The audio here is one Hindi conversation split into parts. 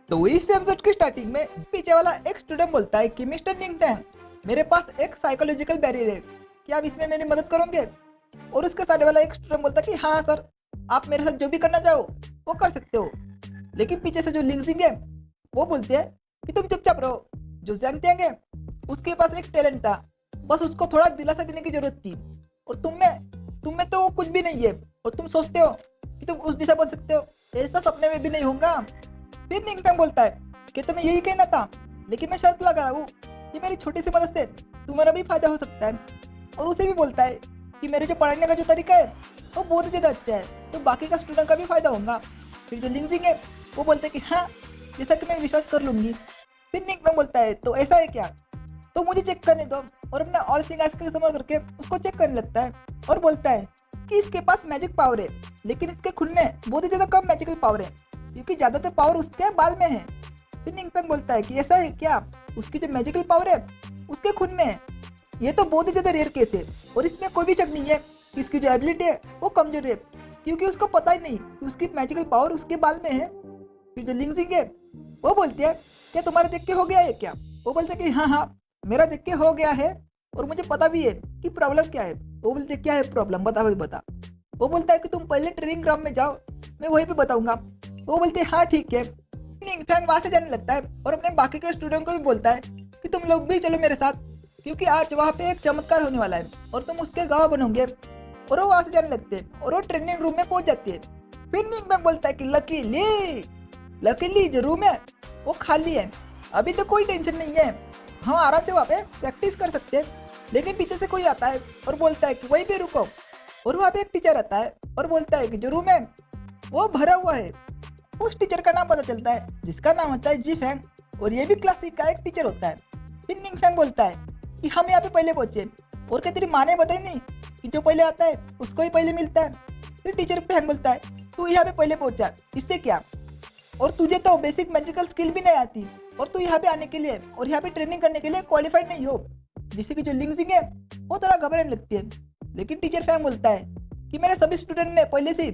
तो इस एपिसोड की स्टार्टिंग में पीछे वाला एक स्टूडेंट बोलता है कि मिस्टर निंगफैंग, मेरे पास एक साइकोलॉजिकल बैरियर है, क्या आप इसमें मेरी मदद करोगे? और उसके सामने वाला एक स्टूडेंट बोलता है कि हाँ सर, आप मेरे साथ जो भी करना चाहो वो कर सकते हो। लेकिन पीछे से जो लिंगजिंग है वो बोलते हैं कि तुम चुपचाप रहो। जो ज़ैंग है उसके पास एक टैलेंट था, बस उसको थोड़ा दिलासा देने की जरूरत थी। और तुम में तो वो कुछ भी नहीं है, और तुम सोचते हो कि तुम उस दिशा बन सकते हो, ऐसा सपने में भी नहीं होगा। फिर निंगफैंग बोलता है कि तुम्हें यही कहना था, लेकिन मैं शर्त लगा रहा हूँ कि मेरी छोटी सी मदद से तुम्हारा भी फायदा हो सकता है। और उसे भी बोलता है कि मेरे जो पढ़ाने का जो तरीका है वो बहुत ही ज़्यादा अच्छा है, तो बाकी का स्टूडेंट का भी फायदा होगा। फिर जो लिंगजिंग है वो बोलते हैं कि हाँ, जैसा कि मैं विश्वास कर लूँगी। फिर निंगफैंग बोलता है तो ऐसा है क्या, तो मुझे चेक करने दो। और अपना ऑल सिंगार्स का इस्तेमाल करके उसको चेक करने लगता है और बोलता है कि इसके पास मैजिक पावर है, लेकिन इसके खून में बहुत ही ज़्यादा कम मैजिकल पावर है, क्योंकि ज़्यादातर पावर उसके बाल में है। फिर निंगफैंग बोलता है कि ऐसा है क्या, उसकी जो मैजिकल पावर है उसके खून में है। ये तो बहुत ही ज़्यादा रेयर केस है, और इसमें कोई भी शक नहीं है कि इसकी जो एबिलिटी है वो कमजोर है, क्योंकि उसको पता ही नहीं कि उसकी मैजिकल पावर उसके बाल में है। फिर जो लिंगजिंग है वो बोलती है क्या तुम्हारा देख के हो गया है क्या? वो बोलते हैं कि हाँ हाँ, मेरा देख के हो गया है, और मुझे पता भी है कि प्रॉब्लम क्या है। वो बोलते हैं क्या है प्रॉब्लम, बता भाई बता। वो बोलता है कि तुम पहले ट्रेनिंग ग्राउंड में जाओ, मैं वहीं पे बताऊंगा। वो बोलते हैं हाँ ठीक है। निंगफैंग वहां से जाने लगता है और अपने बाकी के स्टूडेंट को भी बोलता है कि तुम लोग भी चलो मेरे साथ, क्योंकि आज वहाँ पे एक चमत्कार होने वाला है और तुम उसके गवाह बनोगे। और वो वहां से जाने लगते हैं और वो ट्रेनिंग रूम में पहुंच जाती है। फिर निंगफैंग बोलता है कि लकीली जो रूम है वो खाली है, अभी तो कोई टेंशन नहीं है, हम आराम से वहाँ पे प्रैक्टिस कर सकते हैं। लेकिन पीछे से कोई आता है और बोलता है कि वहीं पे रुको। और वहाँ पे एक टीचर आता है और बोलता है कि जो रूम है वो भरा हुआ है। उस टीचर का नाम पता चलता है जिसका नाम होता है जी फैंग, और ये भी क्लास 6 का एक टीचर होता है। फिर निंगफैंग बोलता है कि हम यहाँ पे पहले पहुंचे, और क्या तेरी माँ ने बताई नहीं कि जो पहले आता है उसको ही पहले मिलता है? फिर टीचर फैंग बोलता है तू यहाँ पे पहले पहुंचा, इससे क्या, और तुझे तो बेसिक मैजिकल स्किल भी नहीं आती, और तू यहाँ पे आने के लिए और यहाँ पे ट्रेनिंग करने के लिए क्वालिफाइड नहीं हो। जिससे कि जो लिंगजिंग है वो थोड़ा घबराने लगती है। लेकिन टीचर फैंग बोलता है कि मेरे सभी स्टूडेंट ने पहले से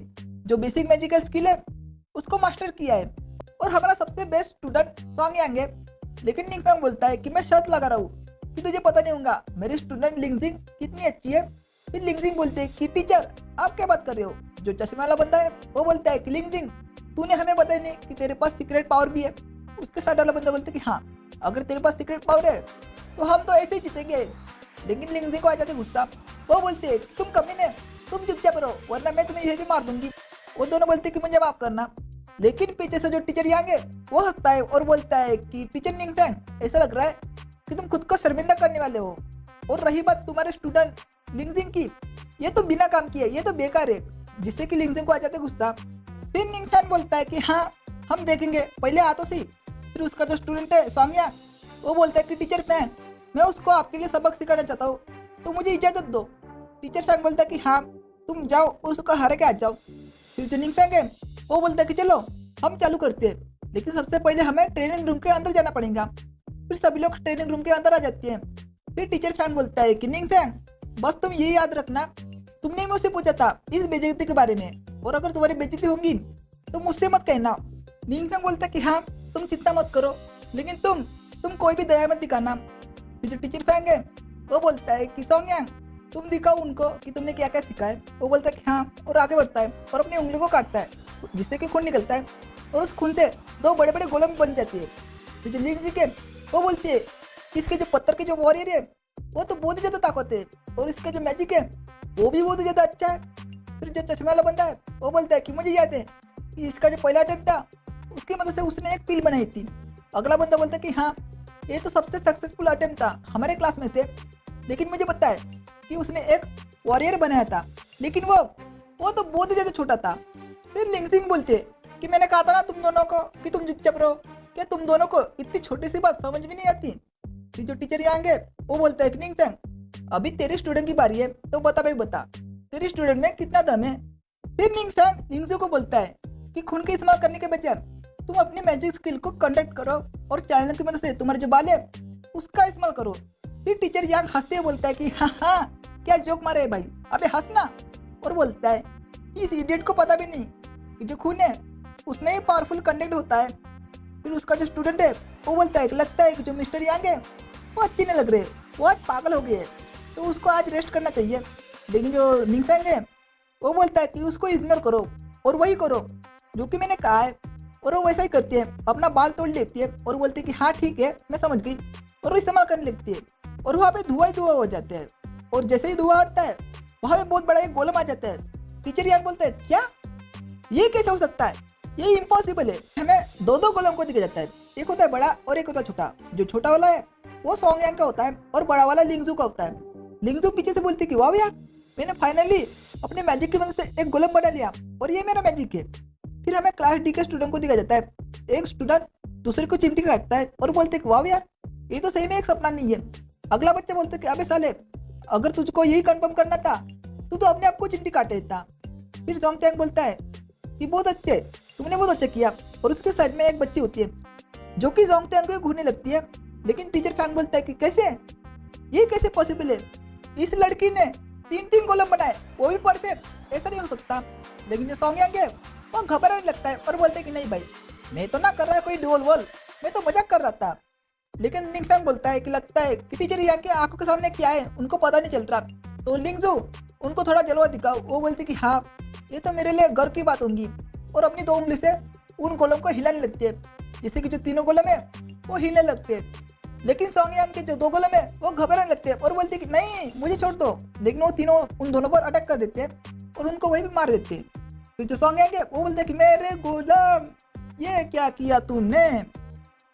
जो बेसिक मैजिकल स्किल है उसको मास्टर किया है, और हमारा सबसे बेस्ट स्टूडेंट सॉन्ग है। लेकिन निंगफैंग बोलता है कि मैं शर्त लगा रहा हूँ कि तुझे पता नहीं होगा मेरी स्टूडेंट लिंगजिंग कितनी अच्छी है। फिर लिंगजिंग बोलते हैं कि टीचर आप क्या बात कर रहे हो? जो चश्मे वाला बंदा है वो बोलता है कि लिंगजिंग तूने हमें बताया नहीं कि तेरे पास सीक्रेट पावर भी है। उसके साथ वाला बंदा बोलता है कि हाँ, अगर तेरे पास सीक्रेट पावर है तो हम तो ऐसे ही जीतेंगे। लेकिन लिंगजिंग को आ जाते गुस्सा, वो बोलते हैं तुम कमीने, तुम चुपचाप रहो वरना मैं तुम्हें यही भी मार दूंगी। वो दोनों बोलते हैं कि मुझे माफ करना। लेकिन पीछे से जो टीचर यांग है वो हंसता है और बोलता है कि टीचर निंगफैंग, ऐसा लग रहा है कि तुम खुद को शर्मिंदा करने वाले हो, और रही बात तुम्हारे स्टूडेंट लिंगजिंग की, ये तो बिना काम किए, ये तो बेकार है। जिससे कि लिंगजिंग को आ जाते गुस्सा। फिर निंगफैंग बोलता है कि हाँ हम देखेंगे, पहले हाथों से। फिर उसका जो स्टूडेंट है सॉन्ग वो बोलता है कि टीचर फैंग, मैं उसको आपके लिए सबक सिखाना चाहता हूँ, तो मुझे इजाजत दो। टीचर फैंग बोलता है कि हाँ तुम जाओ और उसको हरा के आ जाओ। फिर जो निंगफैंग है वो बोलता है कि चलो हम चालू करते हैं, लेकिन सबसे पहले हमें ट्रेनिंग रूम के अंदर जाना पड़ेगा। फिर सभी लोग ट्रेनिंग रूम के अंदर आ जाते हैं। फिर टीचर फैंग बोलता है कि निंगफैंग, बस तुम ये याद रखना, तुमने मुझसे पूछा था इस बेइज्जती के बारे में, और अगर तुम्हारी बेइज्जती होगी तो मुझसे मत कहना। निंगफैंग बोलता है कि हाँ तुम चिंता मत करो, लेकिन तुम कोई भी दया मत दिखाना। फिर जो टीचर फैंग है वो बोलता है कि सॉन्ग तुम दिखाओ उनको कि तुमने क्या क्या सीखा है। वो बोलता है कि हाँ, और आगे बढ़ता है और अपनी उंगली को काटता है, जिससे कि खून निकलता है, और उस खून से दो बड़े बड़े गोलम बन जाती है। फिर जो लिंगजिंग है वो बोलती है कि इसके जो पत्थर के जो वॉरियर है वो तो बहुत ही ज़्यादा ताकत है, और इसका जो मैजिक है वो भी बहुत ही ज़्यादा अच्छा है। फिर जो चश्मे वाला बंदा है वो बोलता है कि मुझे याद है कि इसका जो पहला अटेम्प्ट था उसकी मदद से उसने एक पिल बनाई थी। अगला बंदा बोलता है कि हाँ ये तो सबसे सक्सेसफुल अटेम्प्ट था हमारे क्लास में से, लेकिन मुझे पता है कि उसने एक वॉरियर बनाया था, लेकिन वो तो बहुत ही ज़्यादा छोटा था। फिर लिंगजिंग बोलते कि मैंने कहा था ना तुम दोनों को कि तुम चुपचाप रहो, क्या तुम दोनों को इतनी छोटी सी बात समझ भी नहीं आती? फिर जो टीचर यांग है वो बोलता है कि निंगफैंग, अभी तेरे स्टूडेंट की बारी है, तो बता भाई बता, तेरे स्टूडेंट में कितना दम है? फिर निंगफैंग लिंगजिंग को बोलता है कि खून का इस्तेमाल करने के बजाय तुम अपनी मैजिक स्किल को कंडक्ट करो, और चैनल की मदद से तुम्हारे जो बाल है उसका इस्तेमाल करो। फिर टीचर यांग हंसते हुए बोलता है कि हाँ हाँ क्या जोक मारे है भाई, अबे हंसना। और बोलता है कि इस इडियट को पता भी नहीं कि जो खून है उसमें ही पावरफुल कंडक्ट होता है। फिर उसका जो स्टूडेंट है वो बोलता है कि लगता है कि जो मिस्टर यांग है वो अच्छी नहीं लग रहे, वो आज पागल हो गए है, तो उसको आज रेस्ट करना चाहिए। लेकिन जो निंगफैंग है वो बोलता है कि उसको इग्नोर करो और वही करो जो कि मैंने कहा है। और वो वैसा ही करती है, अपना बाल तोड़ लेती है और बोलती है कि हाँ ठीक है मैं समझ गई, और वो इस्तेमाल करने लगती है। और वहाँ पे धुआं ही धुआं हो जाता है, और जैसे ही धुआं हटता है वहाँ पे बहुत बड़ा एक गोलम आ जाता है। टीचर यांग बोलते हैं क्या ये कैसे हो सकता है, ये इम्पॉसिबल है। हमें दो दो गोलम को दिखा जाता है, एक होता है बड़ा और एक होता है छोटा। जो छोटा वाला है वो सॉन्ग यांग का होता है और बड़ा वाला लिंगजू का होता है। लिंगजू पीछे से बोलती है कि वाह यार मैंने फाइनली अपने मैजिक की मदद से एक गोलम बना लिया और ये मेरा मैजिक है। फिर हमें क्लास डी के स्टूडेंट को दिखाया जाता है, एक स्टूडेंट दूसरे को चिमटी काटता है और बोलते हैं कि वाह यार ये तो सही में एक सपना नहीं है। अगला बच्चा बोलता है कि अबे साले अगर तुझको यही कंफर्म करना था तू तो अपने आप को चिमटी काट देता। फिर जोंग टैंग बोलता है कि बहुत अच्छे, तुमने बहुत अच्छा किया। और उसके साइड में एक बच्ची होती है जो कि जोंग टैंग को घूरने लगती है, लेकिन टीचर फैंग बोलता है कि कैसे, ये कैसे पॉसिबल है, इस लड़की ने 3-3 कॉलम बनाए वो भी परफेक्ट, ऐसा नहीं हो सकता। लेकिन जो सॉन्ग यांग है वो घबराने लगता है और बोलते हैं कि नहीं भाई मैं तो ना कर रहा है कोई डुअल वॉल, मैं तो मजाक कर रहा था। लेकिन निंगफैंग बोलता है कि लगता है कि टीचर यांग के आंखों के सामने क्या है उनको पता नहीं चल रहा। तो लिंगजू उनको थोड़ा जलवा दिखाओ, वो बोलती कि हाँ ये तो मेरे लिए गर्व की बात होगी, और अपनी 2 उंगली से उन गोलम को हिलाने लगती है, जिससे कि जो 3 गोलम है वो हिलने लगते हैं। लेकिन सॉन्ग यांग के जो 2 गोलम है वो घबराने लगते हैं और बोलते हैं कि नहीं मुझे छोड़ दो। लेकिन वो तीनों उन दोनों पर अटैक कर देते हैं और उनको वही भी मार देते हैं। फिर जो सॉन्ग यांग है वो बोलते हैं कि मेरे गोलम ये क्या किया तूने।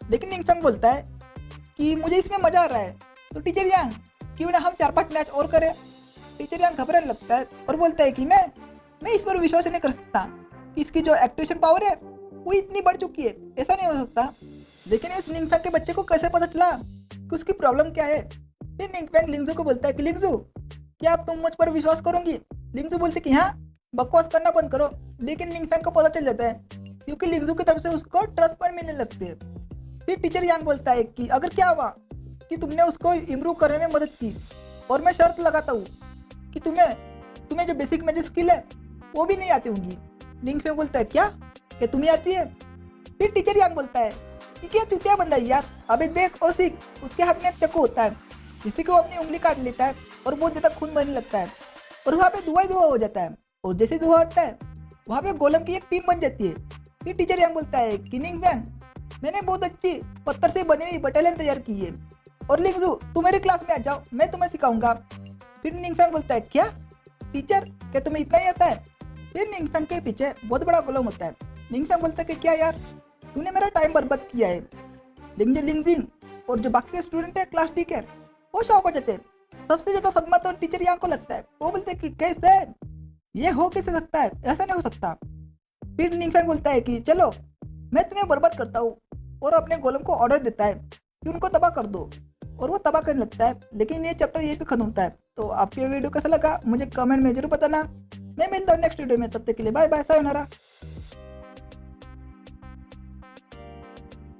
लेकिन निंगफैंग बोलता है कि मुझे इसमें मजा आ रहा है, तो टीचर यांग क्यों ना हम 4-5 मैच और करें। टीचर यांग घबराने लगता है और बोलता है कि मैं इस पर विश्वास नहीं कर सकता कि इसकी जो एक्टिवेशन पावर है वो इतनी बढ़ चुकी है, ऐसा नहीं हो सकता। लेकिन इस निंगफैंग के बच्चे को कैसे पता चला कि उसकी प्रॉब्लम क्या है। फिर निंगफैंग लिंगजू को बोलता है कि लिंगजू क्या आप तुम मुझ पर विश्वास करोगी। लिंगजू बोलते कि हाँ बकवास करना बंद करो। लेकिन निंगफैंग को पता चल जाता है क्योंकि लिंगजू की तरफ से उसको ट्रस्ट पॉइंट मिलने लगते हैं। फिर टीचर यांग बोलता है कि अगर क्या हुआ कि तुमने उसको इम्प्रूव करने में मदद की और मैं शर्त लगाता हूँ कि तुम्हें जो बेसिक मैजिक स्किल है वो भी नहीं आती होंगी। निंगफैंग बोलता है क्या तुम्हें आती है। फिर टीचर यांग बोलता है कि क्या चुतिया बंदा है यार, अबे देख और सीख। उसके हाथ में एक चाकू होता है जिससे कि वो अपनी उंगली काट लेता है और बहुत ज्यादा खून बहने लगता है और वहाँ पे धुआं ही धुआं हो जाता है। और जैसे धुआं हटता है वहाँ पे गोलम की एक टीम बन जाती है। फिर टीचर यांग बोलता है कि निंगफैंग मैंने बहुत अच्छी पत्थर से बनी हुई बटालियन तैयार की है और लिंगजू तुम मेरी क्लास में आ जाओ, मैं तुम्हें सिखाऊंगा। फिर निंगफैंग बोलता है क्या टीचर क्या तुम्हें इतना ही आता है। फिर निंगफैंग के पीछे बहुत बड़ा गोलम होता है। निंगफैंग बोलता है कि क्या यार तूने मेरा टाइम बर्बाद किया है। लेकिन जो लिंगजिंग और जो बाकी के स्टूडेंट है क्लास डी के वो शौक हो जाते हैं। सबसे ज्यादा सदमा तो टीचर यांग को लगता है, वो बोलते हैं कि कैसे ये हो कैसे सकता है, ऐसा नहीं हो सकता। फिर निंगफैंग बोलता है कि चलो मैं तुम्हें बर्बाद करता हूँ और अपने गोलम को ऑर्डर देता है कि उनको तबाह कर दो और वो तबाह करने लगता है। लेकिन ये चैप्टर यहीं पे खत्म होता है। तो आपको ये वीडियो कैसा लगा मुझे कमेंट में जरूर बताना। मैं मिलता हूँ नेक्स्ट वीडियो में, तब तक के लिए बाय बाय, सायोनारा।